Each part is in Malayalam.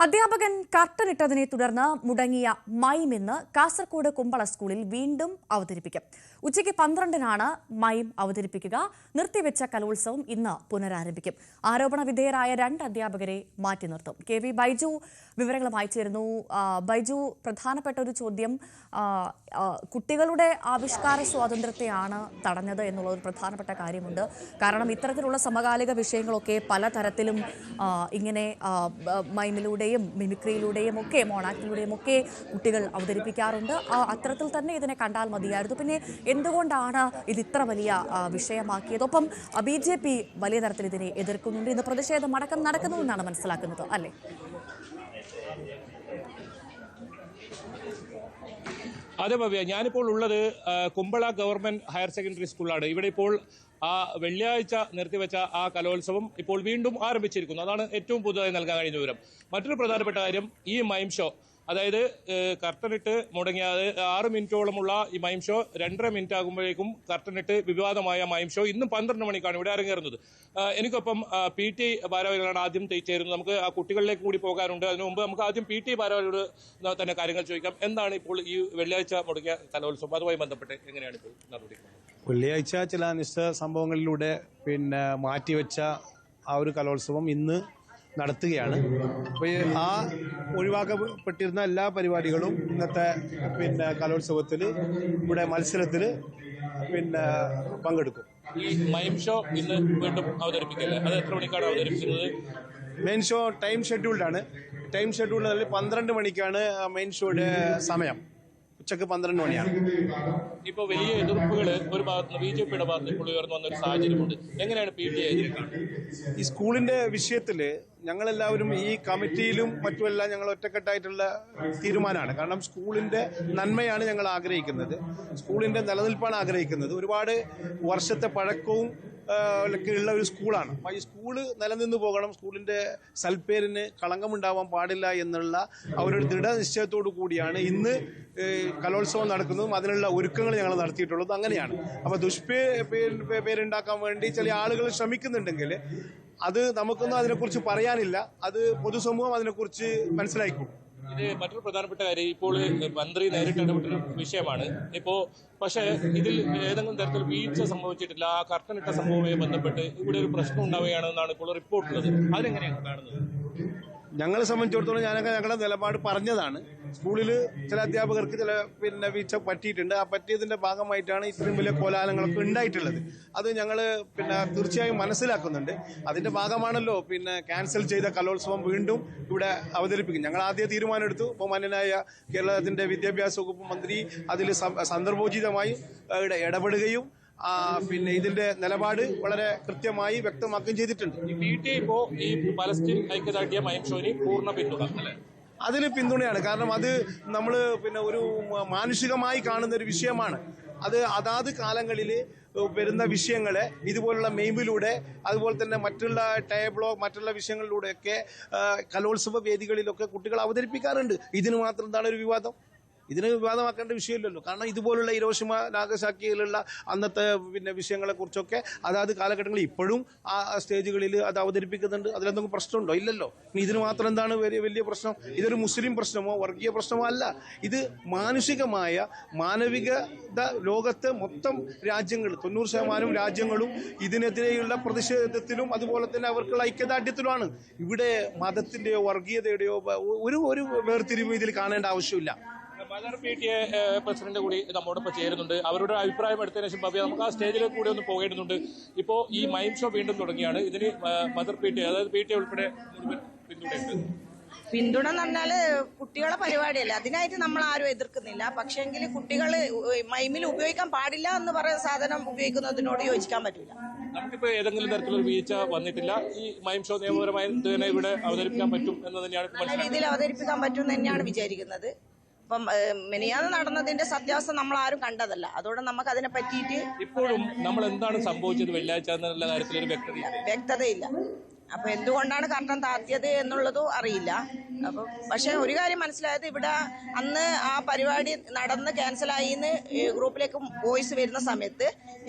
അധ്യാപകൻ കർട്ടനിട്ടതിനെ തുടർന്ന് മുടങ്ങിയ മൈം ഇന്ന് കാസർകോട് കുമ്പള സ്കൂളിൽ വീണ്ടും അവതരിപ്പിക്കും. ഉച്ചയ്ക്ക് 12-നാണ് മൈം അവതരിപ്പിക്കുക. നിർത്തിവെച്ച കലോത്സവം ഇന്ന് പുനരാരംഭിക്കും. ആരോപണ വിധേയരായ 2 അധ്യാപകരെ മാറ്റി നിർത്തും. KV ബൈജു വിവരങ്ങളുമായി ചേരുന്നു. ബൈജു, പ്രധാനപ്പെട്ട ഒരു ചോദ്യം, കുട്ടികളുടെ ആവിഷ്കാര സ്വാതന്ത്ര്യത്തെയാണ് തടഞ്ഞത് എന്നുള്ള ഒരു പ്രധാനപ്പെട്ട കാര്യമുണ്ട്. കാരണം ഇത്തരത്തിലുള്ള സമകാലിക വിഷയങ്ങളൊക്കെ പലതരത്തിലും ഇങ്ങനെ മൈമിലൂടെയും മിമിക്രിയിലൂടെയും ഒക്കെ മോണാക്ടിലൂടെയും ഒക്കെ കുട്ടികൾ അവതരിപ്പിക്കാറുണ്ട്. അത്തരത്തിൽ തന്നെ ഇതിനെ കണ്ടാൽ മതിയായിരുന്നു. പിന്നെ എന്തുകൊണ്ടാണ് ഇത് ഇത്ര വലിയ വിഷയമാക്കിയത്? ഒപ്പം BJP വലിയ തരത്തിൽ ഇതിനെ എതിർക്കുന്നുണ്ട്. ഇന്ന് പ്രതിഷേധം അടക്കം നടക്കുന്നുവെന്നാണ് മനസ്സിലാക്കുന്നത്, അല്ലേ? അതെ ഭവ്യ, ഞാനിപ്പോൾ ഉള്ളത് കുമ്പള ഗവൺമെന്റ് ഹയർ സെക്കൻഡറി സ്കൂളിലാണ്. ഇവിടെ ഇപ്പോൾ വെള്ളിയാഴ്ച നിർത്തിവെച്ച ആ കലോത്സവം ഇപ്പോൾ വീണ്ടും ആരംഭിച്ചിരിക്കുന്നു. അതാണ് ഏറ്റവും പുതുതായി നൽകാൻ കഴിയുന്ന വിവരം. മറ്റൊരു പ്രധാനപ്പെട്ട കാര്യം, ഈ മൈം ഷോ, അതായത് കർട്ടനിട്ട് മുടങ്ങിയ 6 മിനിറ്റോളമുള്ള ഈ മൈം ഷോ 2.5 മിനിറ്റ് ആകുമ്പോഴേക്കും കർട്ടനിട്ട് വിവാദമായ മൈം ഷോ ഇന്നും 12 മണിക്കാണ് ഇവിടെ അരങ്ങേറുന്നത്. എനിക്കൊപ്പം PT ഭാരവാഹികളാണ് ആദ്യം ചേരുന്നത്. നമുക്ക് ആ കുട്ടികളിലേക്ക് കൂടി പോകാനുണ്ട്. അതിനു മുമ്പ് നമുക്ക് ആദ്യം PT ഭാരവാഹികളോട് തന്നെ കാര്യങ്ങൾ ചോദിക്കാം. എന്താണ് ഇപ്പോൾ ഈ വെള്ളിയാഴ്ച മുടങ്ങിയ കലോത്സവം, അതുമായി ബന്ധപ്പെട്ട് എങ്ങനെയാണ് ഇപ്പോൾ നടപടികൾ? വെള്ളിയാഴ്ച ചില നിശ്ചിത സംഭവങ്ങളിലൂടെ മാറ്റിവെച്ച ആ ഒരു കലോത്സവം ഇന്ന് നടത്തുകയാണ്. അപ്പോൾ ആ ഒഴിവാക്കപ്പെട്ടിരുന്ന എല്ലാ പരിപാടികളും ഇന്നത്തെ കലോത്സവത്തിൽ ഇവിടെ മത്സരത്തിൽ പങ്കെടുക്കും. ഈ മൈം ഷോ ഇന്ന് വീണ്ടും അവതരിപ്പിക്കില്ല, അത് എത്ര മണിക്കാണ് അവതരിപ്പിക്കുന്നത്? മെയിൻ ഷോ ടൈം ഷെഡ്യൂൾഡാണ്. ടൈം ഷെഡ്യൂൾഡിൽ 12 മണിക്കാണ് മെയിൻ ഷോയുടെ സമയം. ഉച്ചക്ക് 12 മണിയാണ്. ഇപ്പോൾ വലിയ എതിർപ്പുകൾ ഒരു ഭാഗത്ത് BJPയുടെ ഭാഗത്ത് ഇപ്പോൾ ഉയർന്നു വന്ന ഒരു സാഹചര്യമുണ്ട്. എങ്ങനെയാണ് PTA എതിർക്കുന്നത്? ഈ സ്കൂളിന്റെ വിഷയത്തിൽ ഞങ്ങളെല്ലാവരും ഈ കമ്മിറ്റിയിലും മറ്റുമെല്ലാം ഞങ്ങൾ ഒറ്റക്കെട്ടായിട്ടുള്ള തീരുമാനമാണ്. കാരണം സ്കൂളിന്റെ നന്മയാണ് ഞങ്ങൾ ആഗ്രഹിക്കുന്നത്, സ്കൂളിന്റെ നിലനിൽപ്പാണ് ആഗ്രഹിക്കുന്നത്. ഒരുപാട് വർഷത്തെ പഴക്കവും ഉള്ള ഒരു സ്കൂളാണ്. അപ്പോൾ ഈ സ്കൂള് നിലനിന്ന് പോകണം, സ്കൂളിന്റെ സൽപ്പേരിന് കളങ്കമുണ്ടാവാൻ പാടില്ല എന്നുള്ള അവരുടെ ദൃഢനിശ്ചയത്തോടു കൂടിയാണ് ഇന്ന് കലോത്സവം നടക്കുന്നതും അതിനുള്ള ഒരുക്കങ്ങൾ ഞങ്ങൾ നടത്തിയിട്ടുള്ളതും അങ്ങനെയാണ്. അപ്പോൾ പേരുണ്ടാക്കാൻ വേണ്ടി ചില ആളുകൾ ശ്രമിക്കുന്നുണ്ടെങ്കിൽ അത് നമുക്കൊന്നും അതിനെക്കുറിച്ച് പറയാനില്ല. അത് പൊതുസമൂഹം അതിനെക്കുറിച്ച് മനസ്സിലാക്കും. ഇത് മറ്റൊരു പ്രധാനപ്പെട്ട കാര്യം, ഇപ്പോൾ മന്ത്രി നേരിട്ട് ഇടപെട്ടൊരു വിഷയമാണ്. പക്ഷേ ഇതിൽ ഏതെങ്കിലും തരത്തിൽ വീഴ്ച സംഭവിച്ചിട്ടില്ല. ആ കർട്ടനിട്ട സംഭവവുമായി ബന്ധപ്പെട്ട് ഇവിടെ ഒരു പ്രശ്നം ഉണ്ടാവുകയാണെന്നാണ് ഇപ്പോൾ റിപ്പോർട്ടുള്ളത്. അതെങ്ങനെയാണ് കാണുന്നത്? ഞങ്ങളെ സംബന്ധിച്ചിടത്തോളം ഞങ്ങളുടെ നിലപാട് പറഞ്ഞതാണ്. സ്കൂളിൽ ചില അധ്യാപകർക്ക് ചില വീഴ്ച പറ്റിയിട്ടുണ്ട്. ആ പറ്റിയതിന്റെ ഭാഗമായിട്ടാണ് ഇത്രയും വലിയ കോലാഹലങ്ങളൊക്കെ ഉണ്ടായിട്ടുള്ളത്. അത് ഞങ്ങൾ തീർച്ചയായും മനസ്സിലാക്കുന്നുണ്ട്. അതിന്റെ ഭാഗമാണല്ലോ ക്യാൻസൽ ചെയ്ത കലോത്സവം വീണ്ടും ഇവിടെ അവതരിപ്പിക്കും. ഞങ്ങൾ ആദ്യം തീരുമാനമെടുത്തു. ബഹുമാന്യനായ കേരളത്തിന്റെ വിദ്യാഭ്യാസ വകുപ്പ് മന്ത്രി അതിൽ സന്ദർഭോചിതമായി ഇടപെടുകയും ഇതിന്റെ നിലപാട് വളരെ കൃത്യമായി വ്യക്തമാക്കുകയും ചെയ്തിട്ടുണ്ട്. ഈ പലസ്തീൻ ഐക്യദാർഢ്യ മൈം ഷോന് പൂർണ്ണ പിന്തുണ അതിന് പിന്തുണയാണ്. കാരണം അത് നമ്മൾ ഒരു മാനുഷികമായി കാണുന്ന ഒരു വിഷയമാണ്. അത് അതാത് കാലങ്ങളിൽ വരുന്ന വിഷയങ്ങളെ ഇതുപോലുള്ള മെയിമിലൂടെ, അതുപോലെ തന്നെ മറ്റുള്ള ടേബിളോ മറ്റുള്ള വിഷയങ്ങളിലൂടെയൊക്കെ കലോത്സവ വേദികളിലൊക്കെ കുട്ടികൾ അവതരിപ്പിക്കാറുണ്ട്. ഇതിന് മാത്രം എന്താണ് ഒരു വിവാദം? ഇതിന് വിവാദമാക്കേണ്ട വിഷയമില്ലല്ലോ. കാരണം ഇതുപോലുള്ള ഹിരോഷിമ നാഗസാക്കിയിലുള്ള അന്നത്തെ വിഷയങ്ങളെ കുറിച്ചൊക്കെ അതാത് കാലഘട്ടങ്ങളിൽ ഇപ്പോഴും ആ സ്റ്റേജുകളിൽ അത് അവതരിപ്പിക്കുന്നുണ്ട്. അതിലെന്തെങ്കിലും പ്രശ്നമുണ്ടോ? ഇല്ലല്ലോ. ഇനി ഇതിന് മാത്രം എന്താണ് വലിയ പ്രശ്നം? ഇതൊരു മുസ്ലിം പ്രശ്നമോ വർഗീയ പ്രശ്നമോ അല്ല. ഇത് മാനുഷികമായ മാനവികത ലോകത്തെ മൊത്തം രാജ്യങ്ങൾ 90% രാജ്യങ്ങളും ഇതിനെതിരെയുള്ള പ്രതിഷേധത്തിലും അതുപോലെ തന്നെ അവർക്കുള്ള ഐക്യദാർഢ്യത്തിലുമാണ്. ഇവിടെ മതത്തിന്റെയോ വർഗീയതയുടെയോ ഒരു വേർതിരിവ് ഇതിൽ കാണേണ്ട ആവശ്യമില്ല. മദർ PTA പ്രസിഡന്റ് കൂടി നമ്മോടൊപ്പം ചേരുന്നുണ്ട്. അവരുടെ അഭിപ്രായം എടുത്തതിനു ശേഷം ഭവ്യ നമുക്ക് ആ സ്റ്റേജിലേക്ക് കൂടി ഒന്ന് പോകേണ്ടതുണ്ട്. ഇപ്പോൾ ഈ മൈം ഷോ വീണ്ടും തുടങ്ങിയാണ്. ഇതിന് മദർ PTA, അതായത് PTA ഉൾപ്പെടെ പിന്തുണയുണ്ട്. പിന്തുണ എന്ന് പറഞ്ഞാല് കുട്ടികളെ പരിപാടിയല്ലേ, അതിനായിട്ട് നമ്മൾ ആരും എതിർക്കുന്നില്ല. പക്ഷേങ്കിൽ കുട്ടികൾ മൈമിൽ ഉപയോഗിക്കാൻ പാടില്ല എന്ന് പറയുന്ന സാധനം ഉപയോഗിക്കുന്നതിനോട് യോജിക്കാൻ പറ്റില്ല. നമുക്കിപ്പോ ഏതെങ്കിലും തരത്തിലൊരു വീഴ്ച വന്നിട്ടില്ല. ഈ മൈം ഷോ നിയമപരമായി തന്നെ ഇവിടെ അവതരിപ്പിക്കാൻ പറ്റും എന്ന് തന്നെയാണ് നല്ല രീതിയിൽ അവതരിപ്പിക്കാൻ പറ്റും എന്ന് തന്നെയാണ് വിചാരിക്കുന്നത്. അപ്പം മെനിയാന്ന് നടന്നതിന്റെ സത്യാവസ്ഥ നമ്മൾ ആരും കണ്ടതല്ല. അതുകൊണ്ട് നമുക്ക് അതിനെ പറ്റിയിട്ട് ഇപ്പോഴും നമ്മൾ എന്താണ് സംഭവിച്ചത് വെള്ളിയാഴ്ച എന്നുള്ള കാര്യത്തിൽ ഒരു വ്യക്തതയില്ല. അപ്പൊ എന്തുകൊണ്ടാണ് കർട്ടൻ താഴ്ത്തിയത് എന്നുള്ളതും അറിയില്ല. അപ്പം പക്ഷെ ഒരു കാര്യം മനസ്സിലായത് ഇവിടെ അന്ന് ആ പരിപാടി നടന്ന് ക്യാൻസലായി എന്ന് ഗ്രൂപ്പിലേക്ക് വോയിസ് വരുന്ന സമയത്ത്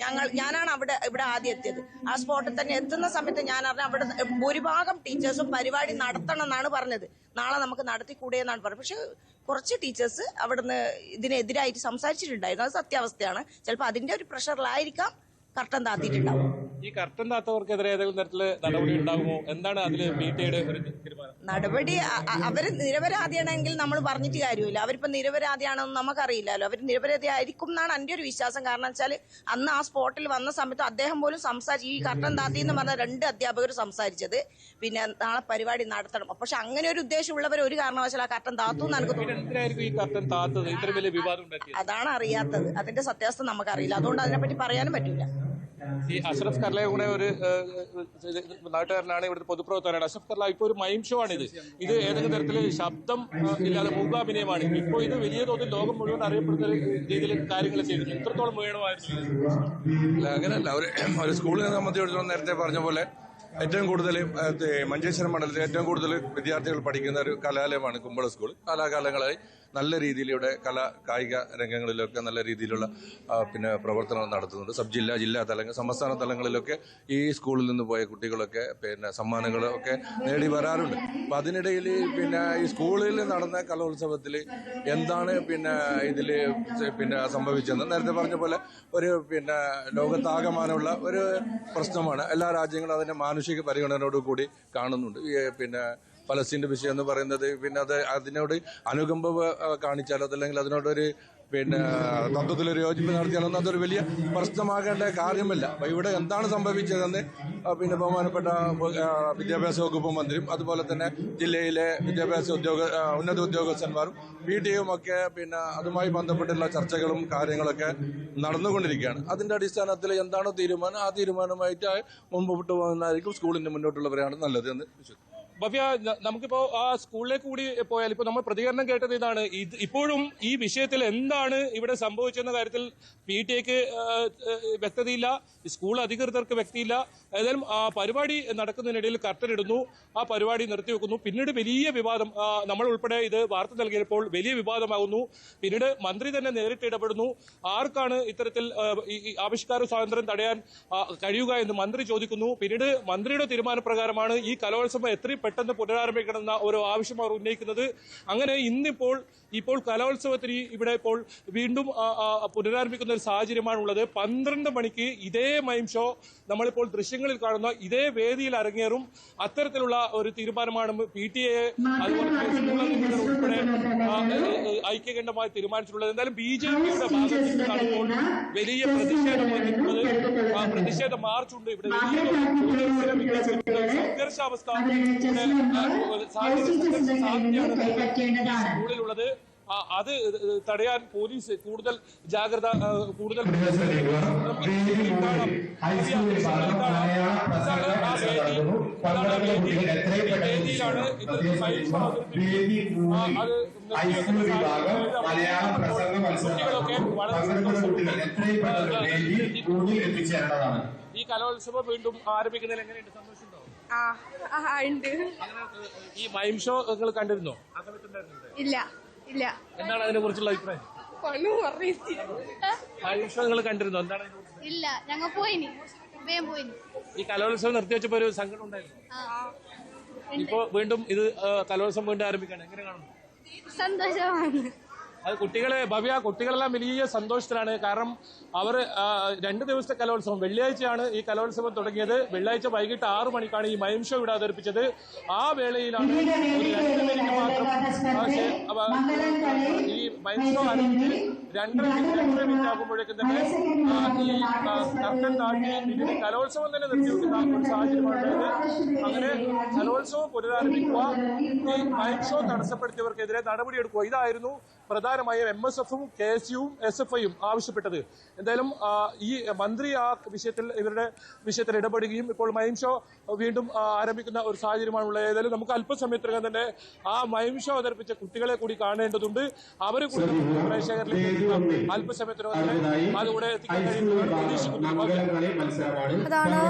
ഞാനാണ് ഇവിടെ ആദ്യം എത്തിയത്. ആ സ്പോട്ടിൽ തന്നെ എത്തുന്ന സമയത്ത് ഞാൻ അറിഞ്ഞ അവിടെ ഭൂരിഭാഗം ടീച്ചേഴ്സും പരിപാടി നടത്തണം എന്നാണ് പറഞ്ഞത്. നാളെ നമുക്ക് നടത്തിക്കൂടെ എന്നാണ് പറഞ്ഞത്. പക്ഷെ കുറച്ച് ടീച്ചേഴ്സ് അവിടുന്ന് ഇതിനെതിരായിട്ട് സംസാരിച്ചിട്ടുണ്ടായിരുന്നു. അത് സത്യാവസ്ഥയാണ്. ചിലപ്പോൾ അതിന്റെ ഒരു പ്രഷറിലായിരിക്കാം കർട്ടൻ താത്തിയിട്ടുണ്ടാവും. ഈ കർട്ടൻ താത്തവർക്കെതിരെ ഏതെങ്കിലും തരത്തില് നടപടി ഉണ്ടാകുമോ? എന്താണ് അതില് PTA ഒരു തീരുമാനം? നടപടി അവര് നിരപരാധിയാണെങ്കിൽ നമ്മൾ പറഞ്ഞിട്ട് കാര്യമില്ല. അവരിപ്പോ നിരപരാധിയാണെന്ന് നമുക്കറിയില്ലല്ലോ. അവർ നിരപരാധി ആയിരിക്കും എന്നാണ് എൻ്റെ ഒരു വിശ്വാസം. കാരണം വെച്ചാൽ അന്ന് ആ സ്പോട്ടിൽ വന്ന സമയത്ത് അദ്ദേഹം പോലും ഈ കർട്ടൻ താത്തി എന്ന് പറഞ്ഞ 2 അധ്യാപകർ സംസാരിച്ചത് പിന്നെ നാളെ പരിപാടി നടത്തണം. പക്ഷെ അങ്ങനെ ഒരു ഉദ്ദേശമുള്ളവർ ഒരു കാരണവശാലും ആ കർട്ടൻ താത്തു എന്ന് എനിക്ക് തോന്നുന്നു. അതാണ് അറിയാത്തത്. അതിന്റെ സത്യാവസ്ഥ നമുക്കറിയില്ല. അതുകൊണ്ട് അതിനെപ്പറ്റി പറയാനും പറ്റില്ല. ഈ അഷ്റഫ് കർലയെ കൂടെ ഒരു നാട്ടുകാരനാണ്, ഇവിടുത്തെ പൊതുപ്രവർത്തകനാണ്. അഷ്റഫ് കർല, ഇപ്പോൾ ഒരു മൈം ഷോ ആണിത്. ഇത് ഏതെങ്കിലും തരത്തിൽ ശബ്ദം ഇല്ലാതെ മൂകാഭിനയമാണ്. ഇപ്പോൾ ഇത് വലിയ തോതിൽ ലോകം മുഴുവൻ അറിയപ്പെടുന്ന രീതിയിൽ കാര്യങ്ങൾ ചെയ്യുന്നു. എത്രത്തോളം വേണമായിരുന്നു? അങ്ങനെയല്ല, ഒരു സ്കൂളിനെ സംബന്ധിച്ചിടത്തോളം നേരത്തെ പറഞ്ഞ പോലെ ഏറ്റവും കൂടുതൽ മഞ്ചേശ്വരം മണ്ഡലത്തിൽ ഏറ്റവും കൂടുതൽ വിദ്യാർത്ഥികൾ പഠിക്കുന്ന ഒരു കലാലയമാണ് കുമ്പള സ്കൂൾ. കാലാകാലങ്ങളായി നല്ല രീതിയിലൂടെ കായിക രംഗങ്ങളിലൊക്കെ നല്ല രീതിയിലുള്ള പ്രവർത്തനം നടത്തുന്നുണ്ട്. സബ് ജില്ലാ, ജില്ലാ തലങ്ങൾ, സംസ്ഥാന തലങ്ങളിലൊക്കെ ഈ സ്കൂളിൽ നിന്ന് പോയ കുട്ടികളൊക്കെ സമ്മാനങ്ങളൊക്കെ നേടി വരാറുണ്ട്. അപ്പം അതിനിടയിൽ ഈ സ്കൂളിൽ നടന്ന കലോത്സവത്തിൽ എന്താണ് ഇതിൽ സംഭവിച്ചതെന്ന് നേരത്തെ പറഞ്ഞ പോലെ ഒരു ലോകത്താകമാനമുള്ള ഒരു പ്രശ്നമാണ്. എല്ലാ രാജ്യങ്ങളും അതിന്റെ മാനുഷിക പരിഗണനയോടുകൂടി കാണുന്നുണ്ട്. പലസ്തീൻ്റെ വിഷയം എന്ന് പറയുന്നത് അതിനോട് അനുകമ്പ കാണിച്ചാലോ അതല്ലെങ്കിൽ അതിനോടൊരു തത്വത്തിലൊരു യോജിപ്പ് നടത്തിയാലൊന്നും അതൊരു വലിയ പ്രശ്നമാകേണ്ട കാര്യമല്ല. അപ്പോൾ ഇവിടെ എന്താണ് സംഭവിച്ചതെന്ന് ബഹുമാനപ്പെട്ട വിദ്യാഭ്യാസ വകുപ്പ് മന്ത്രിയും അതുപോലെ തന്നെ ജില്ലയിലെ വിദ്യാഭ്യാസ ഉന്നത ഉദ്യോഗസ്ഥന്മാരും PTAയും ഒക്കെ അതുമായി ബന്ധപ്പെട്ടുള്ള ചർച്ചകളും കാര്യങ്ങളൊക്കെ നടന്നുകൊണ്ടിരിക്കുകയാണ്. അതിന്റെ അടിസ്ഥാനത്തിൽ എന്താണോ തീരുമാനം, ആ തീരുമാനമായിട്ട് മുമ്പോട്ട് പോകുന്നതായിരിക്കും സ്കൂളിന്റെ മുന്നോട്ടുള്ളവരാണ് നല്ലത് എന്ന് വിശ്വസിക്കുന്നു. ഭവ്യ, നമുക്കിപ്പോ ആ സ്കൂളിലേക്ക് കൂടി പോയാൽ ഇപ്പൊ നമ്മൾ പ്രതികരണം കേട്ടത് ഇതാണ്. ഇപ്പോഴും ഈ വിഷയത്തിൽ എന്താണ് ഇവിടെ സംഭവിച്ചെന്ന കാര്യത്തിൽ PTAക്ക് വ്യക്തതയില്ല, സ്കൂൾ അധികൃതർക്ക് വ്യക്തിയില്ല. ഏതായാലും ആ പരിപാടി നടക്കുന്നതിനിടയിൽ കർട്ടനിടുന്നു, ആ പരിപാടി നിർത്തിവെക്കുന്നു. പിന്നീട് വലിയ വിവാദം, നമ്മൾ ഉൾപ്പെടെ ഇത് വാർത്ത നൽകിയപ്പോൾ വലിയ വിവാദമാകുന്നു. പിന്നീട് മന്ത്രി തന്നെ നേരിട്ട് ഇടപെടുന്നു. ആർക്കാണ് ഇത്തരത്തിൽ ഈ ആവിഷ്കാര സ്വാതന്ത്ര്യം തടയാൻ കഴിയുക എന്ന് മന്ത്രി ചോദിക്കുന്നു. പിന്നീട് മന്ത്രിയുടെ തീരുമാനപ്രകാരമാണ് ഈ കലോത്സവം എത്രയും പെട്ടെന്ന് പുനരാരംഭിക്കണമെന്ന ഒരു ആവശ്യം അവർ ഉന്നയിക്കുന്നത്. അങ്ങനെ ഇപ്പോൾ കലോത്സവത്തിന് ഇവിടെ ഇപ്പോൾ വീണ്ടും പുനരാരംഭിക്കുന്ന ഒരു സാഹചര്യമാണുള്ളത്. 12 മണിക്ക് ഇതേ മൈം ഷോ നമ്മളിപ്പോൾ ദൃശ്യങ്ങളിൽ കാണുന്ന ഇതേ വേദിയിൽ അരങ്ങേറും. അത്തരത്തിലുള്ള ഒരു തീരുമാനമാണ് PTA അതുപോലെ സ്കൂൾ അധികൃതർ ഉൾപ്പെടെ ഐക്യകണ്ഠമായി തീരുമാനിച്ചിട്ടുള്ളത്. എന്തായാലും BJPയുടെ ഭാഗത്ത് നിന്നാണ് ഇപ്പോൾ വലിയ പ്രതിഷേധം വന്നിട്ടുള്ളത്. പ്രതിഷേധ മാർച്ചുണ്ട്. ഇവിടെ വലിയ സംഘർഷാവസ്ഥ സ്കൂളിലുള്ളത്. അത് തടയാൻ പോലീസ് കൂടുതൽ ജാഗ്രത, കൂടുതൽ വേദിയിലാണ് കുട്ടികളൊക്കെ ഈ കലോത്സവം വീണ്ടും ആരംഭിക്കുന്നതിൽ എങ്ങനെയുണ്ട്? സന്തോഷമുണ്ടോ? ഈ മൈം ഷോ നിങ്ങൾ കണ്ടിരുന്നോ? ഇല്ല. എന്താണ് അതിനെ കുറിച്ചുള്ള അഭിപ്രായം? മൈം ഷോ നിങ്ങൾ കണ്ടിരുന്നോ? എന്താണ്? ഇല്ല, ഞങ്ങൾ പോയിനി. ഈ കലോത്സവം നിർത്തിവെച്ചപ്പോ ഒരു സങ്കടം ഉണ്ടായിരുന്നു. ഇപ്പൊ വീണ്ടും ഇത് കലോത്സവം വീണ്ടും ആരംഭിക്കാണ്. എങ്ങനെ കാണുന്നു? സന്തോഷമാണ്. അത് കുട്ടികളെല്ലാം വലിയ സന്തോഷത്തിലാണ്. കാരണം അവർ 2 ദിവസത്തെ കലോത്സവം, വെള്ളിയാഴ്ചയാണ് ഈ കലോത്സവം തുടങ്ങിയത്. വെള്ളിയാഴ്ച വൈകിട്ട് 6 മണിക്കാണ് ഈ മൈം ഷോ ഇവിടെ അവതരിപ്പിച്ചത്. ആ വേളയിലാണ് ഒരു 2 മിനിറ്റ് മാത്രം ഈ മൈം ഷോ ആരംഭിച്ച് 2 മിനിറ്റ് ആകുമ്പോഴേക്കും തന്നെ ഈ കർട്ടൻ താഴ്ത്തി പിന്നീട് കലോത്സവം തന്നെ നിർത്തിവെക്കുന്ന ഒരു സാഹചര്യമാണ്. അങ്ങനെ കലോത്സവം പുനരാരംഭിക്കുക, ഈ മൈം ഷോ തടസ്സപ്പെടുത്തിയവർക്കെതിരെ നടപടിയെടുക്കുക, ഇതായിരുന്നു പ്രധാനമായും MSFും KSUവും SFIയും ആവശ്യപ്പെട്ടത്. എന്തായാലും ഈ മന്ത്രി ആ ഇവരുടെ വിഷയത്തിൽ ഇടപെടുകയും ഇപ്പോൾ മൈം ഷോ വീണ്ടും ആരംഭിക്കുന്ന ഒരു സാഹചര്യമാണുള്ളത്. ഏതായാലും നമുക്ക് അല്പസമയത്തിനകം തന്നെ ആ മൈം ഷോ അവതരിപ്പിച്ച കുട്ടികളെ കൂടി കാണേണ്ടതുണ്ട്. അവരെ കൂടി പ്രേക്ഷകരിലേക്ക് അല്പസമയത്തിനകം അതുകൂടെ എത്തിക്കാൻ കഴിയുമെന്നാണ് പ്രതീക്ഷിക്കുന്നത്. അതാണ്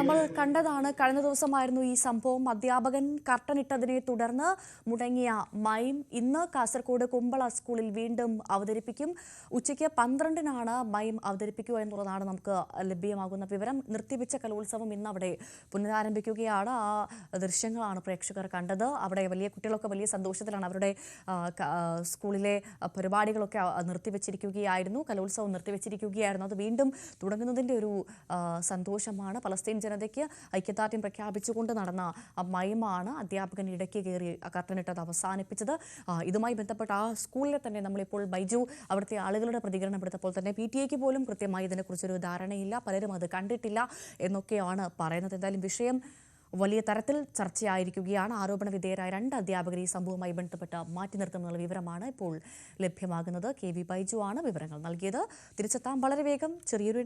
നമ്മൾ കണ്ടതാണ്. കഴിഞ്ഞ ദിവസമായിരുന്നു ഈ സംഭവം. അധ്യാപകൻ കർട്ടനിട്ടതിനെ തുടർന്ന് മുടങ്ങിയ മൈം ഇന്ന് കാസർഗോഡ് കുമ്പള സ്കൂളിൽ വീണ്ടും അവതരിപ്പിക്കും. ഉച്ചയ്ക്ക് 12-നാണ് മൈം അവതരിപ്പിക്കുക എന്നുള്ളതാണ് നമുക്ക് ലഭ്യമാകുന്ന വിവരം. നിർത്തിവെച്ച കലോത്സവം ഇന്ന് അവിടെ പുനരാരംഭിക്കുകയാണ്. ആ ദൃശ്യങ്ങളാണ് പ്രേക്ഷകർ കണ്ടത്. അവിടെ വലിയ കുട്ടികളൊക്കെ വലിയ സന്തോഷത്തിലാണ്. അവരുടെ സ്കൂളിലെ പരിപാടികളൊക്കെ നിർത്തിവെച്ചിരിക്കുകയായിരുന്നു. കലോത്സവം നിർത്തിവെച്ചിരിക്കുകയായിരുന്നു. അത് വീണ്ടും തുടങ്ങുന്നതിൻ്റെ ഒരു സന്തോഷമാണ്. പലസ്തീൻ ജനതയ്ക്ക് ഐക്യദാർഢ്യം പ്രഖ്യാപിച്ചുകൊണ്ട് നടന്ന മൈമാണ് അധ്യാപകൻ ഇടയ്ക്ക് കയറി കർട്ടനിട്ടത് അവസാനിപ്പിച്ചത്. ഇതുമായി ബന്ധപ്പെട്ട ആ സ്കൂളിലെ തന്നെ നമ്മളിപ്പോൾ ബൈജു അവിടുത്തെ ആളുകളുടെ പ്രതികരണം എടുത്തപ്പോൾ തന്നെ PTA പോലും കൃത്യമായി ഇതിനെക്കുറിച്ചൊരു ധാരണയില്ല, പലരും അത് കണ്ടിട്ടില്ല എന്നൊക്കെയാണ് പറയുന്നത്. എന്തായാലും വിഷയം വലിയ തരത്തിൽ ചർച്ചയായിരിക്കുകയാണ്. ആരോപണ വിധേയരായ 2 അധ്യാപകർ ഈ സംഭവവുമായി ബന്ധപ്പെട്ട് മാറ്റി നിർത്തുന്നുള്ള വിവരമാണ് ഇപ്പോൾ ലഭ്യമാകുന്നത്. KV ബൈജു ആണ് വിവരങ്ങൾ നൽകിയത്. തിരിച്ചെത്താം വളരെ വേഗം ചെറിയൊരു